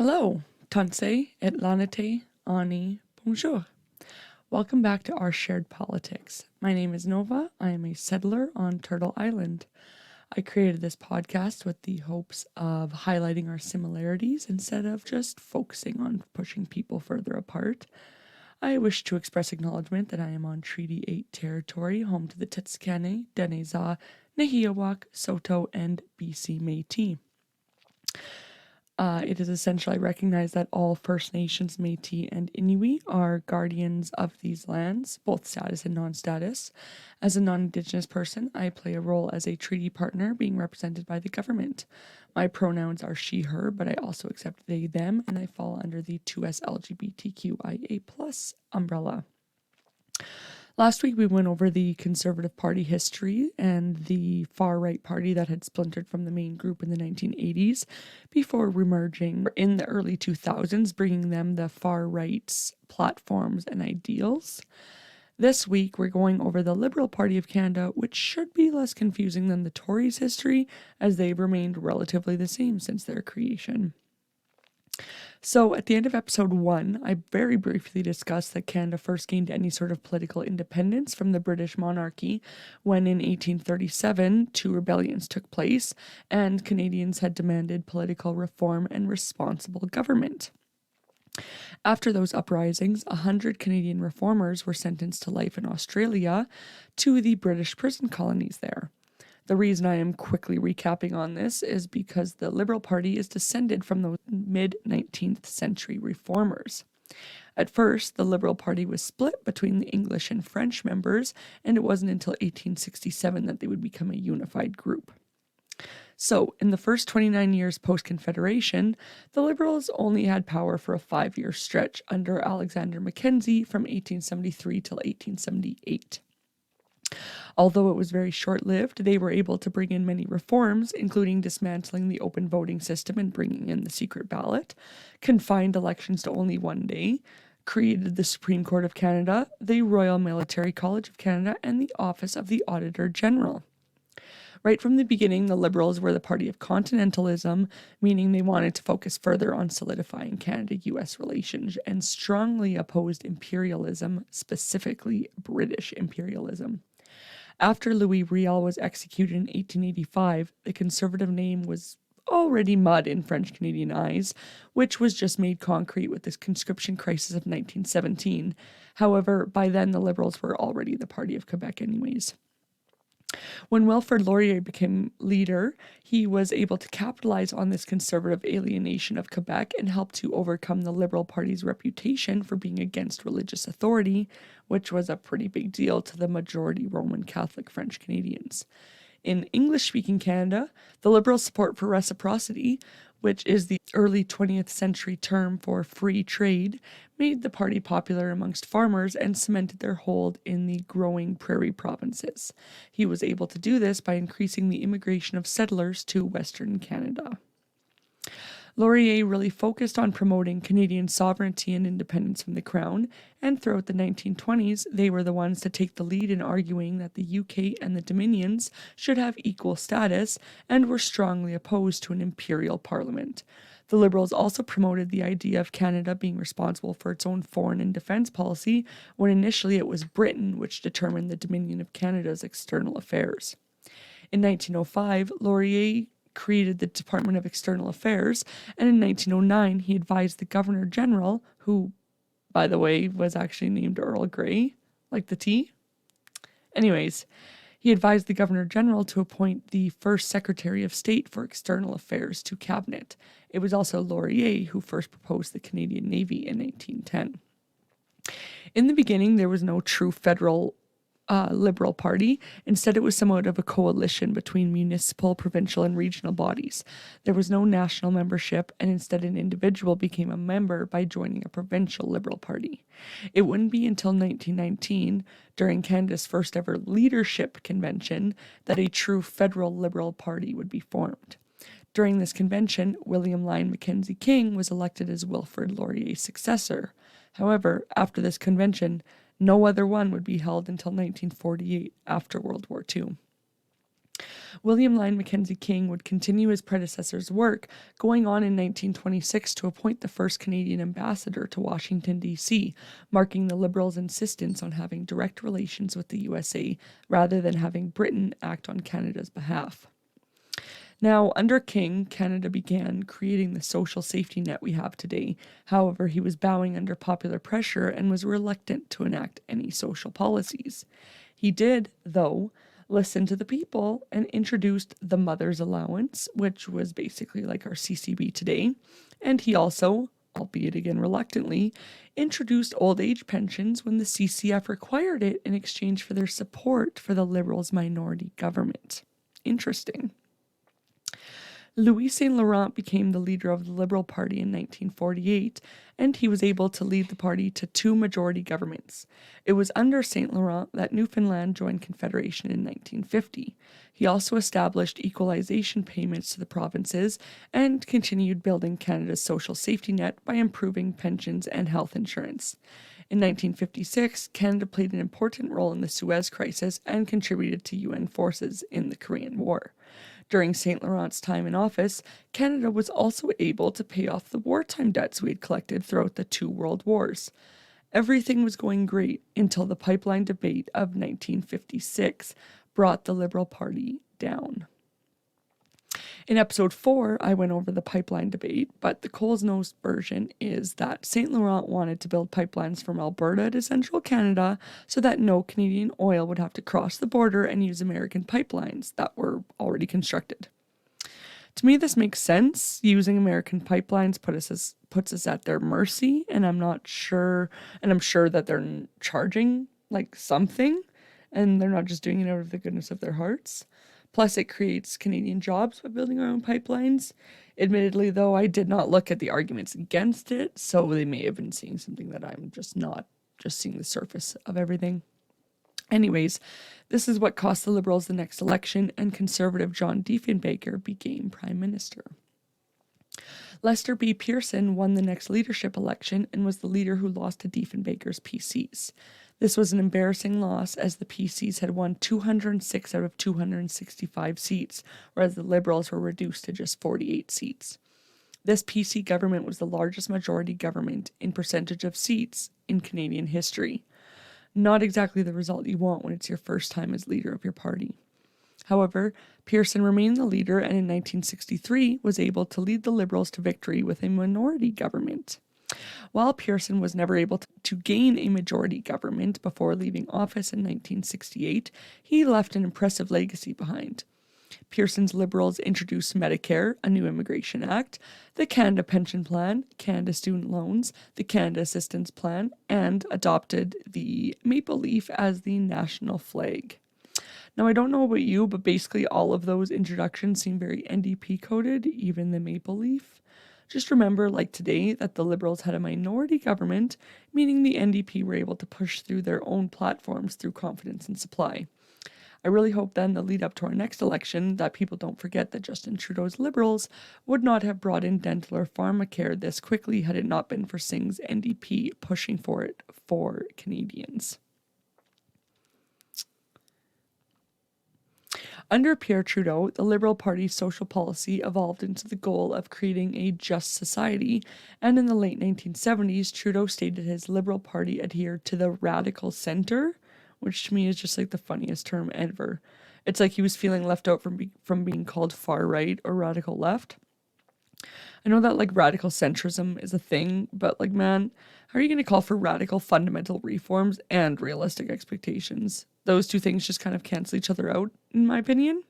Hello, Tanse, Etlanete, Ani, Bonjour. Welcome back to Our Shared Politics. My name is Nova. I am a settler on Turtle Island. I created this podcast with the hopes of highlighting our similarities instead of just focusing on pushing people further apart. I wish to express acknowledgement that I am on Treaty 8 territory, home to the Tetskane, Deneza, Nehiawak, Soto, and BC Métis. It is essential I recognize that all First Nations, Métis, and Inuit are guardians of these lands, both status and non-status. As a non-Indigenous person, I play a role as a treaty partner being represented by the government. My pronouns are she, her, but I also accept they, them, and I fall under the 2S LGBTQIA+ umbrella. Last week, we went over the Conservative Party history and the far-right party that had splintered from the main group in the 1980s before remerging in the early 2000s, bringing them the far-right's platforms and ideals. This week, we're going over the Liberal Party of Canada, which should be less confusing than the Tories' history, as they've remained relatively the same since their creation. So, at the end of episode 1, I very briefly discussed that Canada first gained any sort of political independence from the British monarchy when in 1837 two rebellions took place and Canadians had demanded political reform and responsible government. After those uprisings, 100 Canadian reformers were sentenced to life in Australia to the British prison colonies there. The reason I am quickly recapping on this is because the Liberal Party is descended from those mid-19th century reformers. At first, the Liberal Party was split between the English and French members, and it wasn't until 1867 that they would become a unified group. So, in the first 29 years post-Confederation, the Liberals only had power for a 5-year stretch under Alexander Mackenzie from 1873 till 1878. Although it was very short-lived, they were able to bring in many reforms, including dismantling the open voting system and bringing in the secret ballot, confined elections to only one day, created the Supreme Court of Canada, the Royal Military College of Canada, and the Office of the Auditor General. Right from the beginning, the Liberals were the party of continentalism, meaning they wanted to focus further on solidifying Canada-US relations and strongly opposed imperialism, specifically British imperialism. After Louis Riel was executed in 1885, the Conservative name was already mud in French-Canadian eyes, which was just made concrete with this conscription crisis of 1917. However, by then the Liberals were already the party of Quebec anyways. When Wilfrid Laurier became leader, he was able to capitalize on this conservative alienation of Quebec and help to overcome the Liberal Party's reputation for being against religious authority, which was a pretty big deal to the majority Roman Catholic French Canadians. In English-speaking Canada, the Liberals' support for reciprocity, which is the early 20th century term for free trade, made the party popular amongst farmers and cemented their hold in the growing prairie provinces. He was able to do this by increasing the immigration of settlers to Western Canada. Laurier really focused on promoting Canadian sovereignty and independence from the Crown, and throughout the 1920s, they were the ones to take the lead in arguing that the UK and the Dominions should have equal status and were strongly opposed to an imperial parliament. The Liberals also promoted the idea of Canada being responsible for its own foreign and defence policy, when initially it was Britain which determined the Dominion of Canada's external affairs. In 1905, Laurier created the Department of External Affairs, and in 1909 he advised the Governor General, who, by the way, was actually named Earl Grey, like the tea. Anyways, he advised the Governor General to appoint the first Secretary of State for External Affairs to Cabinet. It was also Laurier who first proposed the Canadian Navy in 1910. In the beginning, there was no true federal Liberal Party. Instead, it was somewhat of a coalition between municipal, provincial, and regional bodies. There was no national membership, and instead an individual became a member by joining a provincial Liberal Party. It wouldn't be until 1919, during Canada's first ever leadership convention, that a true federal Liberal Party would be formed. During this convention, William Lyon Mackenzie King was elected as Wilfrid Laurier's successor. However, after this convention, no other one would be held until 1948, after World War II. William Lyon Mackenzie King would continue his predecessor's work, going on in 1926 to appoint the first Canadian ambassador to Washington, D.C., marking the Liberals' insistence on having direct relations with the USA rather than having Britain act on Canada's behalf. Now, under King, Canada began creating the social safety net we have today. However, he was bowing under popular pressure and was reluctant to enact any social policies. He did, though, listen to the people and introduced the Mother's Allowance, which was basically like our CCB today. And he also, albeit again reluctantly, introduced old age pensions when the CCF required it in exchange for their support for the Liberals' minority government. Interesting. Louis Saint Laurent became the leader of the Liberal Party in 1948, and he was able to lead the party to 2 majority governments. It was under Saint Laurent that Newfoundland joined Confederation in 1950. He also established equalization payments to the provinces and continued building Canada's social safety net by improving pensions and health insurance. In 1956, Canada played an important role in the Suez Crisis and contributed to UN forces in the Korean War. During Saint Laurent's time in office, Canada was also able to pay off the wartime debts we had collected throughout the 2 world wars. Everything was going great until the pipeline debate of 1956 brought the Liberal Party down. In episode 4, I went over the pipeline debate, but the Coles Notes version is that Saint Laurent wanted to build pipelines from Alberta to central Canada so that no Canadian oil would have to cross the border and use American pipelines that were already constructed. To me, this makes sense. Using American pipelines puts us at their mercy, and I'm sure that they're charging like something, and they're not just doing it out of the goodness of their hearts. Plus, it creates Canadian jobs by building our own pipelines. Admittedly, though, I did not look at the arguments against it, so they may have been seeing something that I'm just not just seeing the surface of everything. Anyways, this is what cost the Liberals the next election, and Conservative John Diefenbaker became Prime Minister. Lester B. Pearson won the next leadership election and was the leader who lost to Diefenbaker's PCs. This was an embarrassing loss as the PCs had won 206 out of 265 seats, whereas the Liberals were reduced to just 48 seats. This PC government was the largest majority government in percentage of seats in Canadian history. Not exactly the result you want when it's your first time as leader of your party. However, Pearson remained the leader and in 1963 was able to lead the Liberals to victory with a minority government. While Pearson was never able to gain a majority government before leaving office in 1968, he left an impressive legacy behind. Pearson's Liberals introduced Medicare, a new immigration act, the Canada Pension Plan, Canada Student Loans, the Canada Assistance Plan, and adopted the maple leaf as the national flag. Now, I don't know about you, but basically all of those introductions seem very NDP coded, even the maple leaf. Just remember, like today, that the Liberals had a minority government, meaning the NDP were able to push through their own platforms through confidence and supply. I really hope then the lead up to our next election that people don't forget that Justin Trudeau's Liberals would not have brought in dental or pharmacare this quickly had it not been for Singh's NDP pushing for it for Canadians. Under Pierre Trudeau, the Liberal Party's social policy evolved into the goal of creating a just society, and in the late 1970s, Trudeau stated his Liberal Party adhered to the radical centre, which to me is just like the funniest term ever. It's like he was feeling left out from being called far right or radical left. I know that like radical centrism is a thing, but like, man, how are you going to call for radical fundamental reforms and realistic expectations? Those two things just kind of cancel each other out, in my opinion.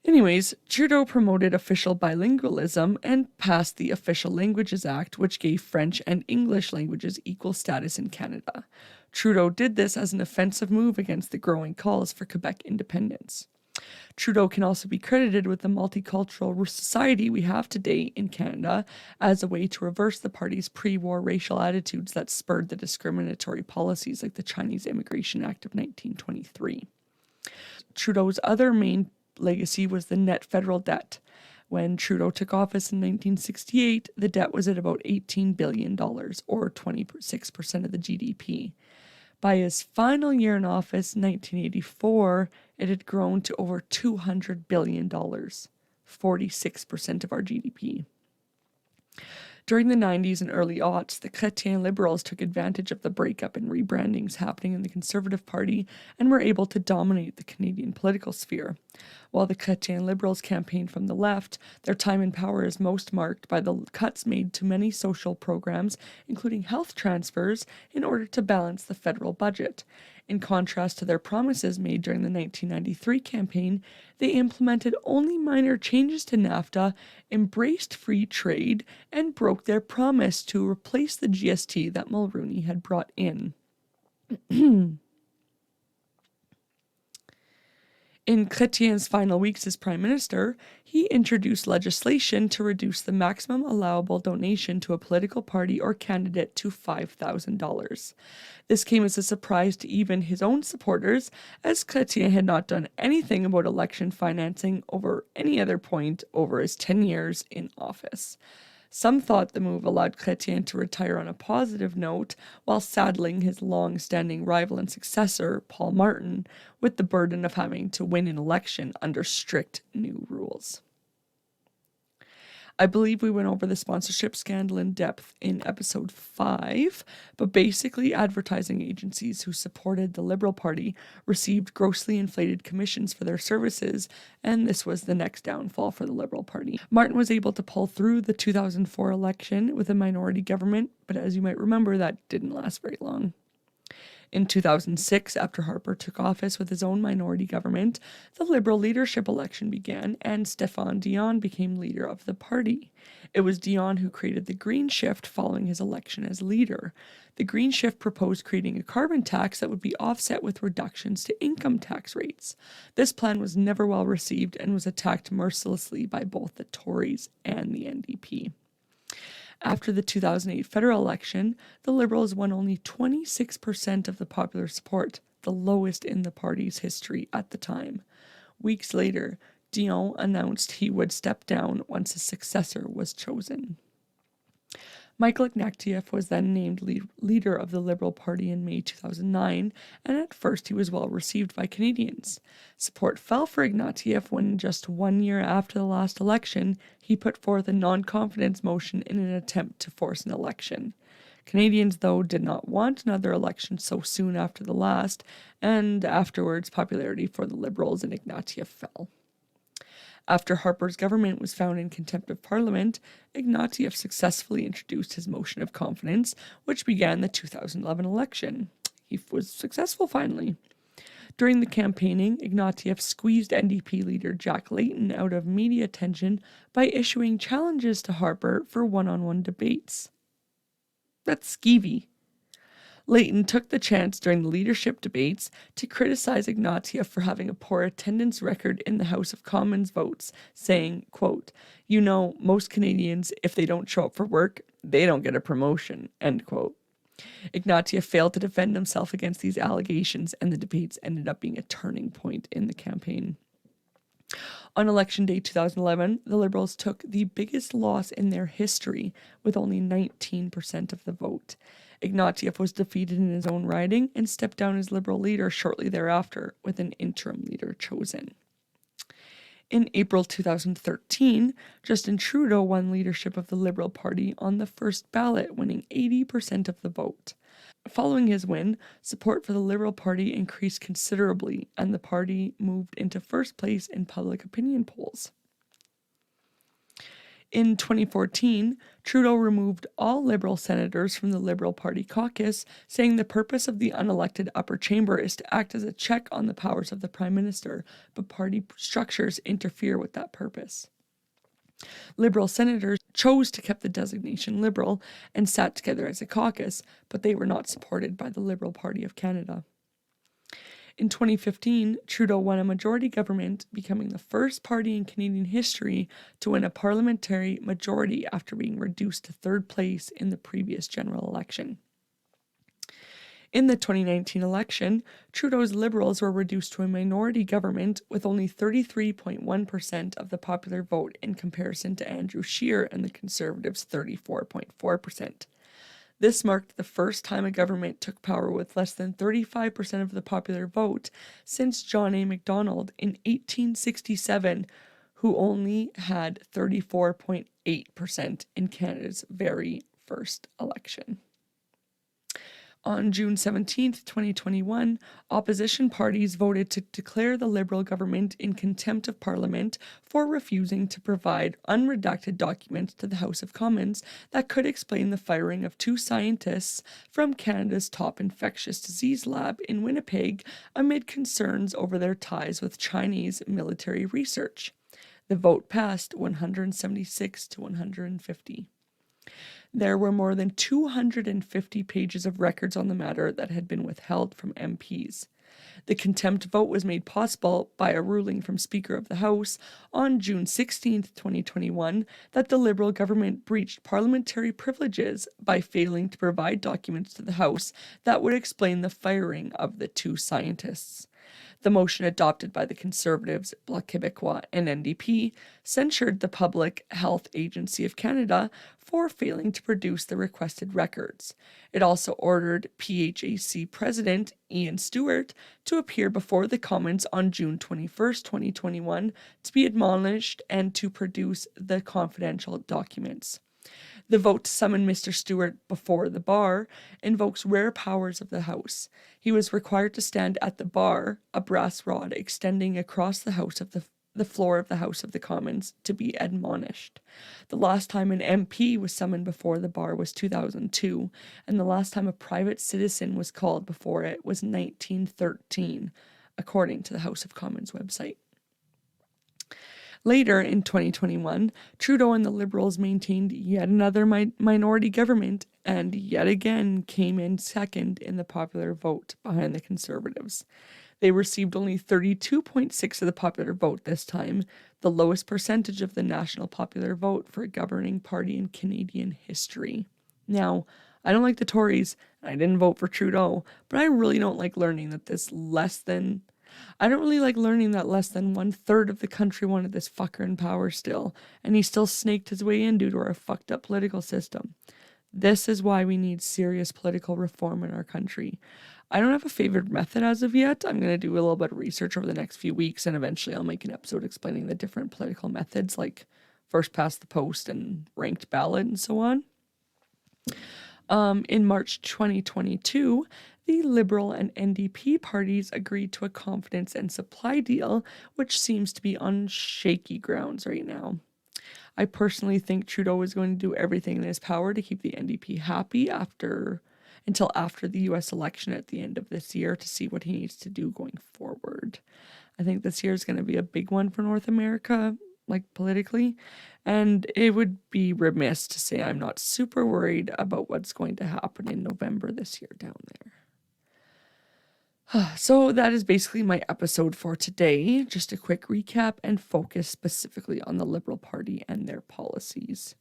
Anyways, Trudeau promoted official bilingualism and passed the Official Languages Act, which gave French and English languages equal status in Canada. Trudeau did this as an offensive move against the growing calls for Quebec independence. Trudeau can also be credited with the multicultural society we have today in Canada as a way to reverse the party's pre-war racial attitudes that spurred the discriminatory policies like the Chinese Immigration Act of 1923. Trudeau's other main legacy was the net federal debt. When Trudeau took office in 1968, the debt was at about $18 billion, or 26% of the GDP. By his final year in office, 1984, it had grown to over $200 billion, 46% of our GDP. During the 90s and early aughts, the Chrétien Liberals took advantage of the breakup and rebrandings happening in the Conservative Party and were able to dominate the Canadian political sphere. While the Chrétien Liberals campaigned from the left, their time in power is most marked by the cuts made to many social programs, including health transfers, in order to balance the federal budget. In contrast to their promises made during the 1993 campaign, they implemented only minor changes to NAFTA, embraced free trade, and broke their promise to replace the GST that Mulroney had brought in. In Chrétien's final weeks as Prime Minister, he introduced legislation to reduce the maximum allowable donation to a political party or candidate to $5,000. This came as a surprise to even his own supporters, as Chrétien had not done anything about election financing over any other point over his 10 years in office. Some thought the move allowed Chrétien to retire on a positive note, while saddling his long-standing rival and successor, Paul Martin, with the burden of having to win an election under strict new rules. I believe we went over the sponsorship scandal in depth in episode 5, but basically advertising agencies who supported the Liberal Party received grossly inflated commissions for their services, and this was the next downfall for the Liberal Party. Martin was able to pull through the 2004 election with a minority government, but as you might remember, that didn't last very long. In 2006, after Harper took office with his own minority government, the Liberal leadership election began and Stéphane Dion became leader of the party. It was Dion who created the Green Shift following his election as leader. The Green Shift proposed creating a carbon tax that would be offset with reductions to income tax rates. This plan was never well received and was attacked mercilessly by both the Tories and the NDP. After the 2008 federal election, the Liberals won only 26% of the popular support, the lowest in the party's history at the time. Weeks later, Dion announced he would step down once his successor was chosen. Michael Ignatieff was then named leader of the Liberal Party in May 2009, and at first he was well received by Canadians. Support fell for Ignatieff when, just 1 year after the last election, he put forth a non-confidence motion in an attempt to force an election. Canadians, though, did not want another election so soon after the last, and afterwards popularity for the Liberals and Ignatieff fell. After Harper's government was found in contempt of Parliament, Ignatieff successfully introduced his motion of confidence, which began the 2011 election. He was successful finally. During the campaigning, Ignatieff squeezed NDP leader Jack Layton out of media attention by issuing challenges to Harper for one-on-one debates. That's skeevy. Layton took the chance during the leadership debates to criticize Ignatieff for having a poor attendance record in the House of Commons votes, saying, quote, "You know, most Canadians, if they don't show up for work, they don't get a promotion," end quote. Ignatieff failed to defend himself against these allegations, and the debates ended up being a turning point in the campaign. On Election Day 2011, the Liberals took the biggest loss in their history, with only 19% of the vote. Ignatieff was defeated in his own riding and stepped down as Liberal leader shortly thereafter, with an interim leader chosen. In April 2013, Justin Trudeau won leadership of the Liberal Party on the first ballot, winning 80% of the vote. Following his win, support for the Liberal Party increased considerably, and the party moved into first place in public opinion polls. In 2014, Trudeau removed all Liberal senators from the Liberal Party caucus, saying the purpose of the unelected upper chamber is to act as a check on the powers of the Prime Minister, but party structures interfere with that purpose. Liberal senators chose to keep the designation Liberal and sat together as a caucus, but they were not supported by the Liberal Party of Canada. In 2015, Trudeau won a majority government, becoming the first party in Canadian history to win a parliamentary majority after being reduced to third place in the previous general election. In the 2019 election, Trudeau's Liberals were reduced to a minority government with only 33.1% of the popular vote in comparison to Andrew Scheer and the Conservatives' 34.4%. This marked the first time a government took power with less than 35% of the popular vote since John A. Macdonald in 1867, who only had 34.8% in Canada's very first election. On June 17th, 2021, opposition parties voted to declare the Liberal government in contempt of Parliament for refusing to provide unredacted documents to the House of Commons that could explain the firing of 2 scientists from Canada's top infectious disease lab in Winnipeg amid concerns over their ties with Chinese military research. The vote passed 176 to 150. There were more than 250 pages of records on the matter that had been withheld from MPs. The contempt vote was made possible by a ruling from Speaker of the House on June 16, 2021, that the Liberal government breached parliamentary privileges by failing to provide documents to the House that would explain the firing of the 2 scientists. The motion adopted by the Conservatives, Bloc Québécois, and NDP censured the Public Health Agency of Canada for failing to produce the requested records. It also ordered PHAC President Ian Stewart to appear before the Commons on June 21, 2021, to be admonished and to produce the confidential documents. The vote to summon Mr. Stewart before the bar invokes rare powers of the House. He was required to stand at the bar, a brass rod extending across the floor of the House of the Commons, to be admonished. The last time an MP was summoned before the bar was 2002, and the last time a private citizen was called before it was 1913, according to the House of Commons website. Later in 2021, Trudeau and the Liberals maintained yet another minority government and yet again came in second in the popular vote behind the Conservatives. They received only 32.6% of the popular vote this time, the lowest percentage of the national popular vote for a governing party in Canadian history. Now, I don't like the Tories, and I didn't vote for Trudeau, but I really don't like learning that less than 1/3 of the country wanted this fucker in power still, and he still snaked his way in due to our fucked up political system. This is why we need serious political reform in our country. I don't have a favorite method as of yet. I'm going to do a little bit of research over the next few weeks, and eventually I'll make an episode explaining the different political methods like first past the post and ranked ballot and so on. In March 2022, the Liberal and NDP parties agreed to a confidence and supply deal, which seems to be on shaky grounds right now. I personally think Trudeau is going to do everything in his power to keep the NDP happy until after the US election at the end of this year to see what he needs to do going forward. I think this year is going to be a big one for North America, politically, and it would be remiss to say I'm not super worried about what's going to happen in November this year down there. So that is basically my episode for today. Just a quick recap and focus specifically on the Liberal Party and their policies.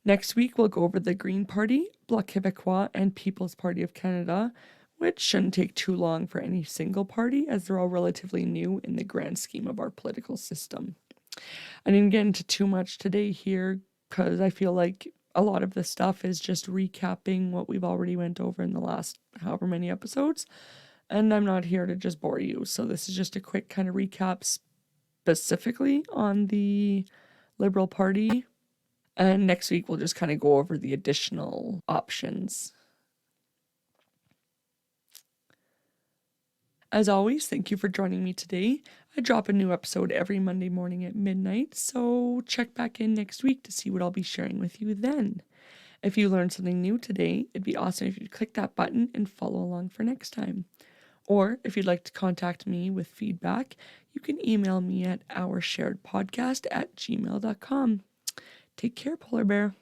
Next week, we'll go over the Green Party, Bloc Québécois, and People's Party of Canada, which shouldn't take too long for any single party, as they're all relatively new in the grand scheme of our political system. I didn't get into too much today here, because I feel like a lot of this stuff is just recapping what we've already went over in the last however many episodes. And I'm not here to just bore you. So this is just a quick kind of recap specifically on the Liberal Party. And next week, we'll just kind of go over the additional options. As always, thank you for joining me today. I drop a new episode every Monday morning at midnight. So check back in next week to see what I'll be sharing with you then. If you learned something new today, it'd be awesome if you'd click that button and follow along for next time. Or if you'd like to contact me with feedback, you can email me at oursharedpodcast@gmail.com. Take care, Polar Bear.